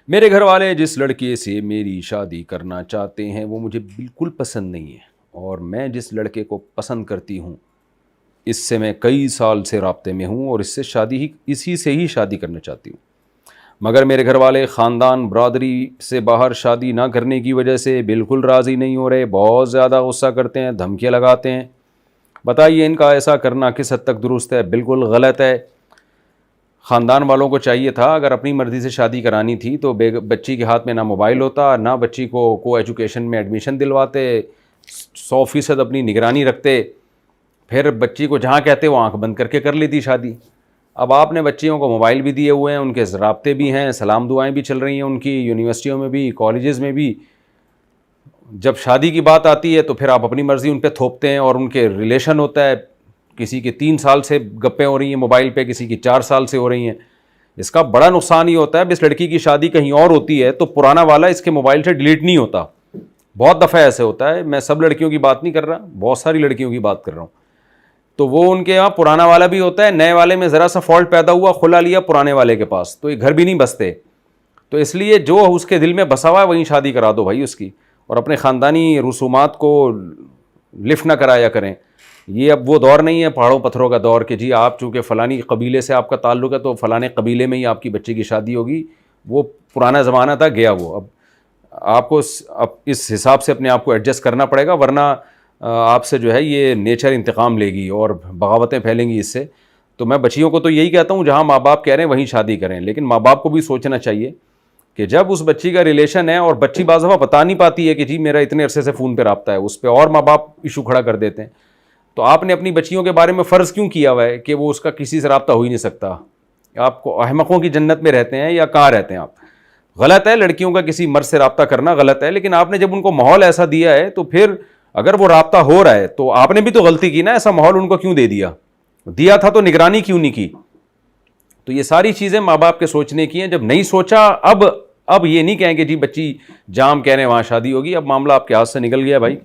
میرے گھر والے جس لڑکے سے میری شادی کرنا چاہتے ہیں وہ مجھے بالکل پسند نہیں ہے، اور میں جس لڑکے کو پسند کرتی ہوں اس سے میں کئی سال سے رابطے میں ہوں اور اسی سے ہی شادی کرنا چاہتی ہوں، مگر میرے گھر والے خاندان برادری سے باہر شادی نہ کرنے کی وجہ سے بالکل راضی نہیں ہو رہے، بہت زیادہ غصہ کرتے ہیں، دھمکیاں لگاتے ہیں۔ بتائیے ان کا ایسا کرنا کس حد تک درست ہے؟ بالکل غلط ہے۔ خاندان والوں کو چاہیے تھا اگر اپنی مرضی سے شادی کرانی تھی تو بچی کے ہاتھ میں نہ موبائل ہوتا، نہ بچی کو ایجوکیشن میں ایڈمیشن دلواتے، 100% اپنی نگرانی رکھتے، پھر بچی کو جہاں کہتے وہ آنکھ بند کر کے کر لیتی شادی۔ اب آپ نے بچیوں کو موبائل بھی دیے ہوئے ہیں، ان کے رابطے بھی ہیں، سلام دعائیں بھی چل رہی ہیں ان کی، یونیورسٹیوں میں بھی، کالجز میں بھی۔ جب شادی کی بات آتی ہے تو پھر آپ اپنی مرضی ان پہ تھوپتے ہیں، اور ان کے ریلیشن ہوتا ہے، کسی کی 3 سال سے گپیں ہو رہی ہیں موبائل پہ، کسی کی 4 سال سے ہو رہی ہیں۔ اس کا بڑا نقصان یہ ہوتا ہے اب اس لڑکی کی شادی کہیں اور ہوتی ہے تو پرانا والا اس کے موبائل سے ڈیلیٹ نہیں ہوتا۔ بہت دفعہ ایسے ہوتا ہے، میں سب لڑکیوں کی بات نہیں کر رہا، بہت ساری لڑکیوں کی بات کر رہا ہوں، تو وہ ان کے یہاں پرانا والا بھی ہوتا ہے، نئے والے میں ذرا سا فالٹ پیدا ہوا، کھلا لیا پرانے والے کے پاس، تو یہ گھر بھی نہیں بستے۔ تو اس لیے جو اس کے دل میں بسا ہوا ہے وہیں شادی کرا دو بھائی اس کی، اور اپنے خاندانی رسومات کو لفٹ نہ کرایا کریں۔ یہ اب وہ دور نہیں ہے پہاڑوں پتھروں کا دور کہ جی آپ چونکہ فلانی قبیلے سے آپ کا تعلق ہے تو فلانے قبیلے میں ہی آپ کی بچے کی شادی ہوگی۔ وہ پرانا زمانہ تھا، گیا وہ۔ اب آپ کو اس حساب سے اپنے آپ کو ایڈجسٹ کرنا پڑے گا، ورنہ آپ سے جو ہے یہ نیچر انتقام لے گی اور بغاوتیں پھیلیں گی اس سے۔ تو میں بچیوں کو تو یہی کہتا ہوں جہاں ماں باپ کہہ رہے ہیں وہیں شادی کریں، لیکن ماں باپ کو بھی سوچنا چاہیے کہ جب اس بچی کا ریلیشن ہے اور بچی بعض دفعہ بتا نہیں پاتی ہے کہ جی میرا اتنے عرصے سے فون پہ رابطہ ہے، اس پہ اور ماں باپ ایشو کھڑا کر دیتے ہیں، تو آپ نے اپنی بچیوں کے بارے میں فرض کیوں کیا ہوا ہے کہ وہ اس کا کسی سے رابطہ ہو ہی نہیں سکتا؟ آپ کو احمقوں کی جنت میں رہتے ہیں یا کہاں رہتے ہیں آپ؟ غلط ہے لڑکیوں کا کسی مرد سے رابطہ کرنا، غلط ہے، لیکن آپ نے جب ان کو ماحول ایسا دیا ہے تو پھر اگر وہ رابطہ ہو رہا ہے تو آپ نے بھی تو غلطی کی نا، ایسا ماحول ان کو کیوں دے دیا تھا تو نگرانی کیوں نہیں کی؟ تو یہ ساری چیزیں ماں باپ کے سوچنے کی ہیں۔ جب نہیں سوچا، اب یہ نہیں کہیں کہ جی بچی جام کہہ رہے ہیں وہاں شادی ہوگی، اب معاملہ آپ کے ہاتھ سے نکل گیا بھائی۔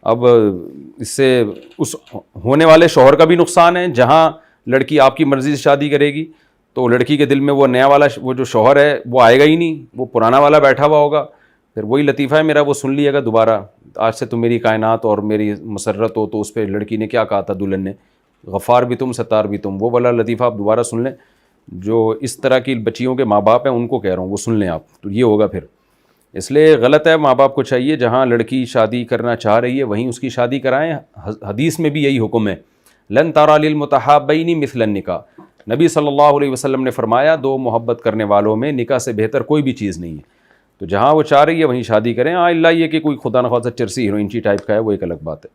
اب اس سے اس ہونے والے شوہر کا بھی نقصان ہے، جہاں لڑکی آپ کی مرضی سے شادی کرے گی تو لڑکی کے دل میں وہ نیا والا وہ جو شوہر ہے وہ آئے گا ہی نہیں، وہ پرانا والا بیٹھا ہوا ہوگا۔ پھر وہی لطیفہ ہے میرا، وہ سن لیے گا دوبارہ، آج سے تم میری کائنات اور میری مسرت ہو، تو اس پہ لڑکی نے کیا کہا تھا دلہن نے، غفار بھی تم ستار بھی تم، وہ والا لطیفہ آپ دوبارہ سن لیں۔ جو اس طرح کی بچیوں کے ماں باپ ہیں ان کو کہہ رہا ہوں وہ سن لیں آپ، تو یہ ہوگا پھر۔ اس لیے غلط ہے، ماں باپ کو چاہیے جہاں لڑکی شادی کرنا چاہ رہی ہے وہیں اس کی شادی کرائیں۔ حدیث میں بھی یہی حکم ہے، لن ترى للمتحابین مثل النکاح، نبی صلی اللہ علیہ وسلم نے فرمایا 2 محبت کرنے والوں میں نکاح سے بہتر کوئی بھی چیز نہیں ہے، تو جہاں وہ چاہ رہی ہے وہیں شادی کریں۔ اللہ یہ کہ کوئی خدا نخواستہ چرسی ہیروئن ٹائپ کا ہے وہ ایک الگ بات ہے۔